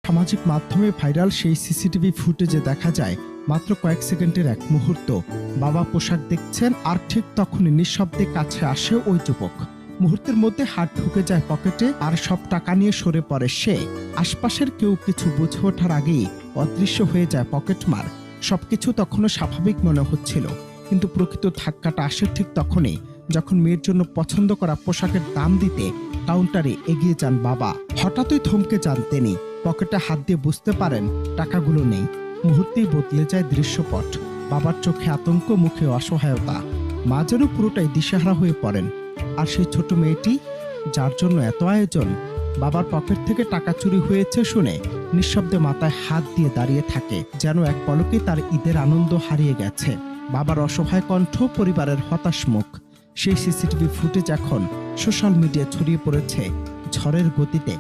সামাজিক মাধ্যমে ভাইরাল সেই সিসিটিভি ফুটেজে দেখা যায় মাত্র কয়েক সেকেন্ডের এক মুহূর্ত। বাবা পোশাক দেখছেন আর ঠিক তখনই নিঃশব্দে কাছে আসে ওই যুবক। মুহূর্তের মধ্যে হাত ঢুকে যায় পকেটে আর সব টাকা নিয়ে সরে পড়ে সে। আশপাশের কেউ কিছু বুঝে ওঠার আগেই অদৃশ্য হয়ে যায় পকেটমার। সবকিছু তখনও স্বাভাবিক মনে হচ্ছিল, কিন্তু প্রকৃত ধাক্কাটা আসে ঠিক তখনই যখন মেয়ের জন্য পছন্দ করা পোশাকের দাম দিতে কাউন্টারে এগিয়ে যান বাবা। হঠাৎই থমকে যান তিনি। পকেটে হাত দিয়ে বুঝতে পারেন টাকাগুলো নেই। মুহূর্তেই বদলে যায় দৃশ্যপট। বাবার চোখে আতঙ্ক, মুখে অসহায়তা। মা যেন পুরোটাই দিশেহারা হয়ে পড়েন। আর সেই ছোট মেয়েটি যার জন্য এত আয়োজন, বাবার পকেট থেকে টাকা চুরি হয়েছে শুনে নিঃশব্দে মাথায় হাত দিয়ে দাঁড়িয়ে থাকে, যেন এক পলকে তার ঈদের আনন্দ হারিয়ে গেছে। বাবার অসহায় কণ্ঠ, পরিবারের হতাশ মুখ। সেই সিসিটিভি ফুটেজ এখন সোশ্যাল মিডিয়ায় ছড়িয়ে পড়েছে ঝড়ের গতিতে।